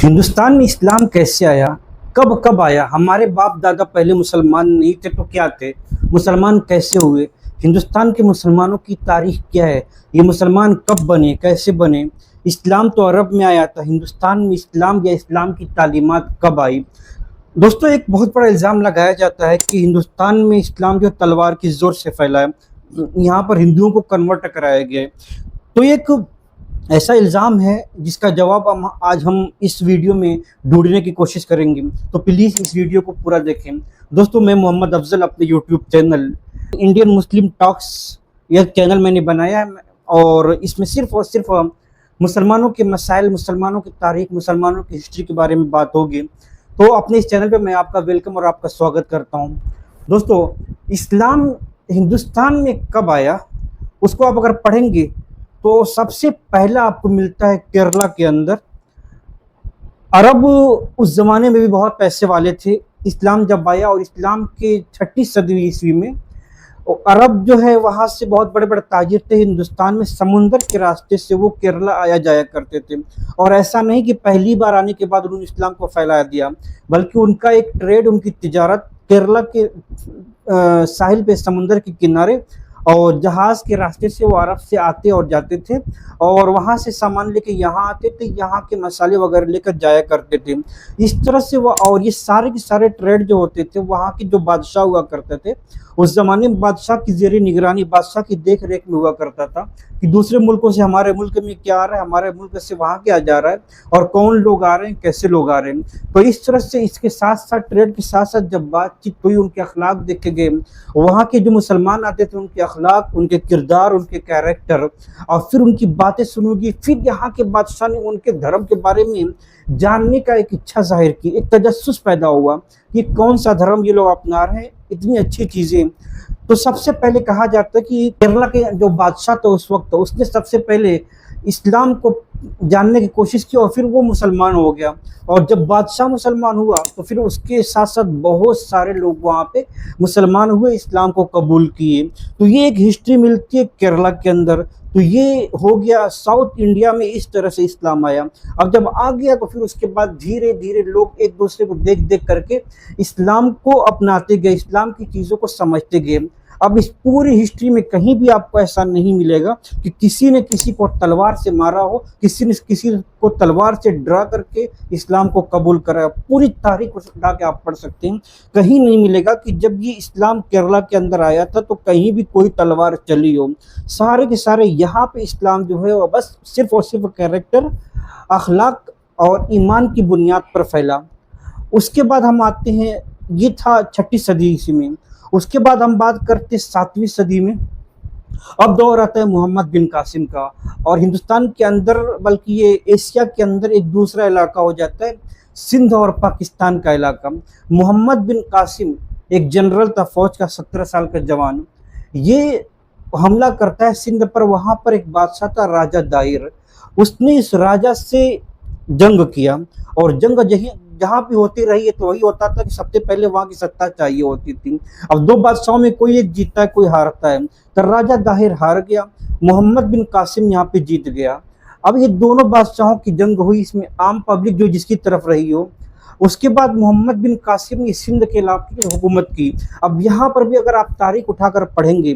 हिंदुस्तान में इस्लाम कैसे आया, कब कब आया? हमारे बाप दादा पहले मुसलमान नहीं थे तो क्या थे? मुसलमान कैसे हुए? हिंदुस्तान के मुसलमानों की तारीख क्या है? ये मुसलमान कब बने, कैसे बने? इस्लाम तो अरब में आया था, हिंदुस्तान में इस्लाम या इस्लाम की तालीमात कब आई? दोस्तों, एक बहुत बड़ा इल्ज़ाम लगाया जाता है कि हिंदुस्तान में इस्लाम जो तलवार की ज़ोर से फैला है, यहाँ पर हिंदुओं को कन्वर्ट कराया गया है। तो एक ऐसा इल्ज़ाम है जिसका जवाब आज हम इस वीडियो में ढूंढने की कोशिश करेंगे, तो प्लीज़ इस वीडियो को पूरा देखें। दोस्तों, मैं मोहम्मद अफजल अपने YouTube channel Indian Muslim talks, यह चैनल मैंने बनाया है और इसमें सिर्फ और सिर्फ मुसलमानों के मसाइल, मुसलमानों की तारीख, मुसलमानों की हिस्ट्री के बारे में बात होगी। तो अपने इस चैनल पे मैं आपका वेलकम और आपका स्वागत करता हूँ। दोस्तों, इस्लाम हिंदुस्तान में कब आया उसको आप अगर पढ़ेंगे तो सबसे पहला आपको मिलता है केरला के अंदर। अरब उस ज़माने में भी बहुत पैसे वाले थे। इस्लाम जब आया और इस्लाम के 6ठी सदी ईस्वी में अरब जो है वहाँ से बहुत बड़े बड़े ताजिर थे, हिंदुस्तान में समुंदर के रास्ते से वो केरला आया जाया करते थे। और ऐसा नहीं कि पहली बार आने के बाद उन्होंने इस्लाम को फैला दिया, बल्कि उनका एक ट्रेड, उनकी तिजारत केरला के साहिल पे, समुंदर के किनारे और जहाज़ के रास्ते से वो अरब से आते और जाते थे और वहाँ से सामान लेके यहाँ आते थे, यहाँ के मसाले वगैरह लेकर जाया करते थे। इस तरह से वो, और ये सारे के सारे ट्रेड जो होते थे, वहाँ के जो बादशाह हुआ करते थे उस ज़माने में, बादशाह की ज़ेरी निगरानी, बादशाह की देख रेख में हुआ करता था कि दूसरे मुल्कों से हमारे मुल्क में क्या आ रहा है, हमारे मुल्क से वहाँ क्या जा रहा है और कौन लोग आ रहे हैं, कैसे लोग आ रहे हैं। तो इस तरह से इसके साथ साथ, ट्रेड के साथ साथ जब बातचीत हुई, उनके अखलाक देखे गए, वहाँ के जो मुसलमान आते थे उनके अखलाक, उनके किरदार, उनके कैरेक्टर, और फिर उनकी बातें सुनोगी। फिर यहाँ के बादशाह ने उनके धर्म के बारे में जानने का एक इच्छा जाहिर की, एक तजस्सुस पैदा हुआ कि कौन सा धर्म ये लोग अपना रहे हैं, इतनी अच्छी चीज़ें। तो सबसे पहले कहा जाता है कि केरला के जो बादशाह था उस वक्त, उसने सबसे पहले इस्लाम को जानने की कोशिश की और फिर वो मुसलमान हो गया। और जब बादशाह मुसलमान हुआ तो फिर उसके साथ साथ बहुत सारे लोग वहाँ पे मुसलमान हुए, इस्लाम को कबूल किए। तो ये एक हिस्ट्री मिलती है केरला के अंदर। तो ये हो गया, साउथ इंडिया में इस तरह से इस्लाम आया। अब जब आ गया तो फिर उसके बाद धीरे धीरे लोग एक दूसरे को देख देख करके इस्लाम को अपनाते गए, इस्लाम की चीज़ों को समझते गए। अब इस पूरी हिस्ट्री में कहीं भी आपको ऐसा नहीं मिलेगा कि किसी ने किसी को तलवार से मारा हो, किसी ने किसी को तलवार से डरा करके इस्लाम को कबूल करा। पूरी तारीख उठा के आप पढ़ सकते हैं, कहीं नहीं मिलेगा कि जब ये इस्लाम केरला के अंदर आया था तो कहीं भी कोई तलवार चली हो। सारे के सारे यहाँ पे इस्लाम जो है वो बस सिर्फ और सिर्फ कैरेक्टर, अखलाक और ईमान की बुनियाद पर फैला। उसके बाद हम आते हैं, ये था 6ठी सदी ईस्वी में। उसके बाद हम बात करते 7वीं सदी में। अब दौर आता है मोहम्मद बिन कासिम का, और हिंदुस्तान के अंदर, बल्कि ये एशिया के अंदर एक दूसरा इलाका हो जाता है, सिंध और पाकिस्तान का इलाका। मोहम्मद बिन कासिम एक जनरल था, फौज का 17 साल का जवान। ये हमला करता है सिंध पर। वहाँ पर एक बादशाह था राजा दाहिर, उसने इस राजा से जंग किया और जंग जहाँ भी होती रही है तो वही होता था कि सबसे पहले वहाँ की सत्ता चाहिए होती थी। अब दो बादशाहों में कोई एक जीतता है, कोई हारता है। तो राजा दाहिर हार गया, मोहम्मद बिन कासिम यहाँ पे जीत गया। अब ये दोनों बादशाहों की जंग हुई, इसमें आम पब्लिक जो जिसकी तरफ रही हो। उसके बाद मोहम्मद बिन कासिम ने सिंध के इलाके की हुकूमत की। अब यहाँ पर भी अगर आप तारीख उठाकर पढ़ेंगे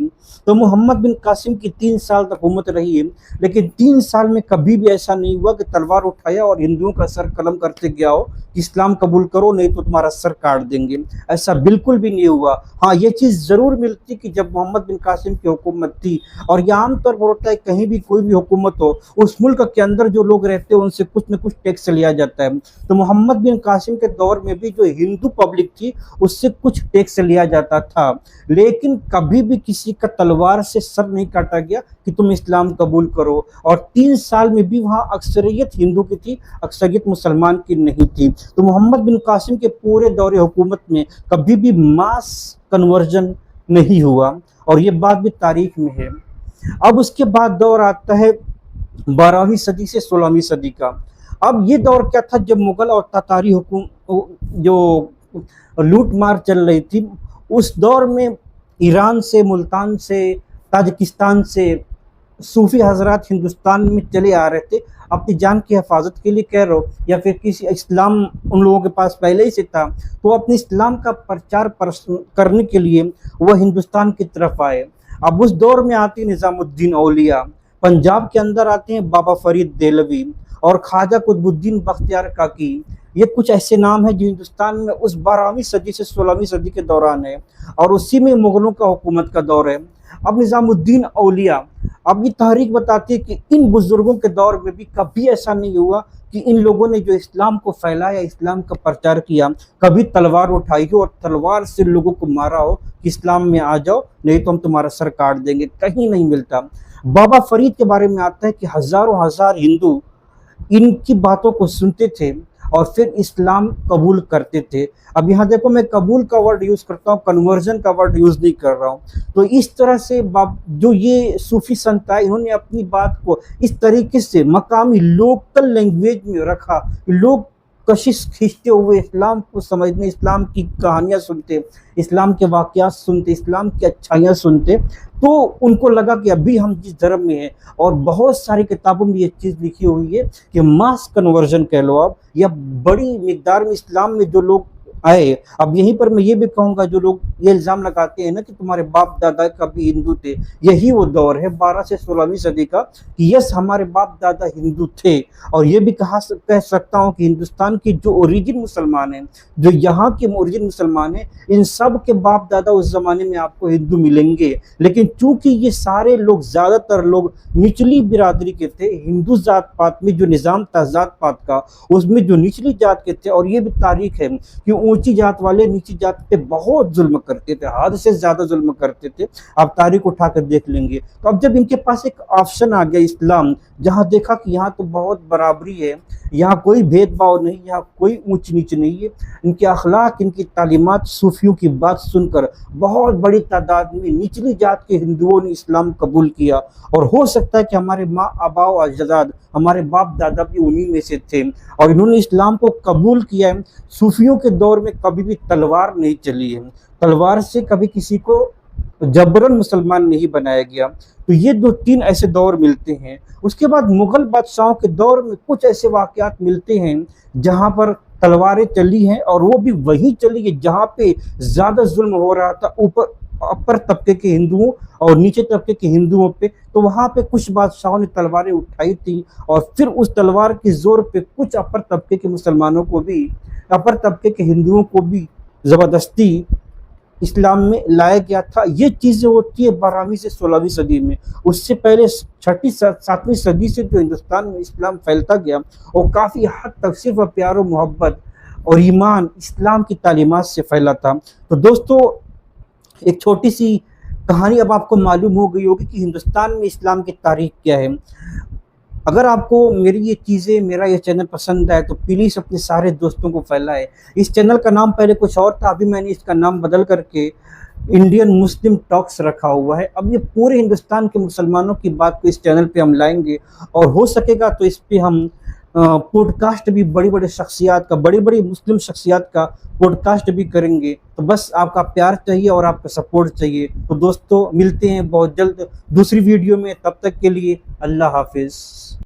तो मोहम्मद बिन कासिम की 3 साल तक हुकूमत रही है, लेकिन 3 साल में कभी भी ऐसा नहीं हुआ कि तलवार उठाया और हिंदुओं का सर कलम करते गया हो कि इस्लाम कबूल करो नहीं तो तुम्हारा सर काट देंगे। ऐसा बिल्कुल भी नहीं हुआ। हाँ, ये चीज़ ज़रूर मिलती कि जब मोहम्मद बिन कासिम की हुकूमत थी, और यह आमतौर पर होता है कहीं भी कोई भी हुकूमत हो, उस मुल्क के अंदर जो लोग रहते हैं उनसे कुछ न कुछ टैक्स लिया जाता है। तो मोहम्मद बिन कासिम के दौर में भी जो हिंदू पब्लिक थी उससे कुछ टैक्स लिया जाता था, लेकिन कभी भी किसी का तलवार से सर नहीं काटा गया कि तुम इस्लाम कबूल करो। और 3 साल में भी वहाँ अक्सरियत हिंदू की थी, अक्सरियत मुसलमान की नहीं थी। तो मोहम्मद बिन कासिम के पूरे दौरे हुकूमत में कभी भी मास कन्वर्जन नहीं हुआ, और ये बात भी तारीख में है। अब उसके बाद दौर आता है 12वीं सदी से 16वीं सदी का। अब ये दौर क्या था, जब मुगल और तातारी हुकूम जो लूट मार चल रही थी, उस दौर में ईरान से, मुल्तान से, ताजिकिस्तान से सूफी हजरात हिंदुस्तान में चले आ रहे थे अपनी जान की हिफाजत के लिए कह रहे हो, या फिर किसी इस्लाम उन लोगों के पास पहले ही से था, तो अपने इस्लाम का प्रचार करने के लिए वह हिंदुस्तान की तरफ आए। अब उस दौर में आती निज़ामुद्दीन औलिया, पंजाब के अंदर आते हैं बाबा फरीद देहलवी और ख्वाजा कुतुबुद्दीन बख्तियार काकी। ये कुछ ऐसे नाम हैं जो हिंदुस्तान में उस 12वीं सदी से 16वीं सदी के दौरान है, और उसी में मुगलों का हुकूमत का दौर है। अब निज़ामुद्दीन औलिया, अब ये तहरीक बताती है कि इन बुजुर्गों के दौर में भी कभी ऐसा नहीं हुआ कि इन लोगों ने जो इस्लाम को फैलाया, इस्लाम का प्रचार किया, कभी तलवार उठाई हो और तलवार से लोगों को मारा हो कि इस्लाम में आ जाओ नहीं तो हम तुम्हारा सर काट देंगे, कहीं नहीं मिलता। बाबा फरीद के बारे में आता है कि हजारों हजार हिंदू इनकी बातों को सुनते थे और फिर इस्लाम कबूल करते थे। अब यहाँ देखो, मैं कबूल का वर्ड यूज़ करता हूँ, कन्वर्जन का वर्ड यूज़ नहीं कर रहा हूँ। तो इस तरह से जो ये सूफी संत है, इन्होंने अपनी बात को इस तरीके से मकामी लोकल लैंग्वेज में रखा, लोग कशिश खींचते हुए इस्लाम को समझने, इस्लाम की कहानियाँ सुनते, इस्लाम के वाक़यात सुनते, इस्लाम की अच्छाइयाँ सुनते, तो उनको लगा कि अभी हम जिस धर्म में हैं, और बहुत सारी किताबों में ये चीज़ लिखी हुई है कि मास कन्वर्जन कह लो आप, या बड़ी मिकदार में इस्लाम में जो लोग आए। अब यहीं पर मैं ये भी कहूँगा, जो लोग ये इल्ज़ाम लगाते हैं ना कि तुम्हारे बाप दादा कभी हिंदू थे, यही वो दौर है 12 से 16वीं सदी का कि यस, हमारे बाप दादा हिंदू थे। और ये भी कह सकता हूँ कि हिंदुस्तान के जो ओरिजिन मुसलमान हैं, जो यहाँ के ओरिजिन मुसलमान हैं, इन सब के बाप दादा उस ज़माने में आपको हिंदू मिलेंगे। लेकिन चूंकि ये सारे लोग, ज़्यादातर लोग निचली बिरादरी के थे, हिंदू जात पात में जो निज़ाम था जात पात का, उसमें जो निचली जात के थे, और ये भी तारीख है कि ऊंची जात वाले नीची जात पे बहुत जुल्म करते थे, हद से ज्यादा जुल्म करते थे। आप तारीख उठाकर देख लेंगे। तो अब जब इनके पास एक ऑप्शन आ गया इस्लाम, जहां देखा कि यहाँ तो बहुत बराबरी है, यहाँ कोई भेदभाव नहीं, यहाँ कोई ऊंच नीच नहीं है, इनके अखलाक, इनकी तालीमात, सूफियों की बात सुनकर बहुत बड़ी तादाद में निचली जात के हिंदुओं ने इस्लाम कबूल किया। और हो सकता है कि हमारे माँ आबाओ अजदाद, हमारे बाप दादा भी उन्हीं में से थे, और इन्होंने इस्लाम को कबूल किया है। सूफियों के दौर में कभी भी तलवार नहीं चली है, तलवार से कभी किसी को जबरन मुसलमान नहीं बनाया गया। तो ये 2-3 ऐसे दौर मिलते हैं। उसके बाद मुगल बादशाहों के दौर में कुछ ऐसे वाक़यात मिलते हैं जहाँ पर तलवारें चली हैं, और वो भी वहीं चली है जहाँ पे ज़्यादा जुल्म हो रहा था ऊपर अपर तबके के हिंदुओं और नीचे तबके के हिंदुओं पे। तो वहाँ पे कुछ बादशाहों ने तलवारें उठाई थी, और फिर उस तलवार के जोर पे कुछ अपर तबके के मुसलमानों को भी, अपर तबके के हिंदुओं को भी ज़बरदस्ती इस्लाम में लाया गया था। ये चीज़ें होती है 12वीं से 16वीं सदी में। उससे पहले 6ठी 7वीं सदी से जो हिंदुस्तान में इस्लाम फैलता गया, और काफ़ी हद तक सिर्फ प्यार और मोहब्बत और ईमान इस्लाम की तालीमात से फैला था। तो दोस्तों, एक छोटी सी कहानी अब आपको मालूम हो गई होगी कि हिंदुस्तान में इस्लाम की तारीख क्या है। अगर आपको मेरी ये चीज़ें, मेरा ये चैनल पसंद आए तो प्लीज़ अपने सारे दोस्तों को फैलाएं। इस चैनल का नाम पहले कुछ और था, अभी मैंने इसका नाम बदल करके इंडियन मुस्लिम टॉक्स रखा हुआ है। अब ये पूरे हिंदुस्तान के मुसलमानों की बात को इस चैनल पे हम लाएंगे, और हो सकेगा तो इस पे हम पॉडकास्ट भी बड़ी बड़ी शख्सियात का, बड़ी बड़ी मुस्लिम शख्सियात का पॉडकास्ट भी करेंगे। तो बस आपका प्यार चाहिए और आपका सपोर्ट चाहिए। तो दोस्तों, मिलते हैं बहुत जल्द दूसरी वीडियो में, तब तक के लिए अल्लाह हाफिज़।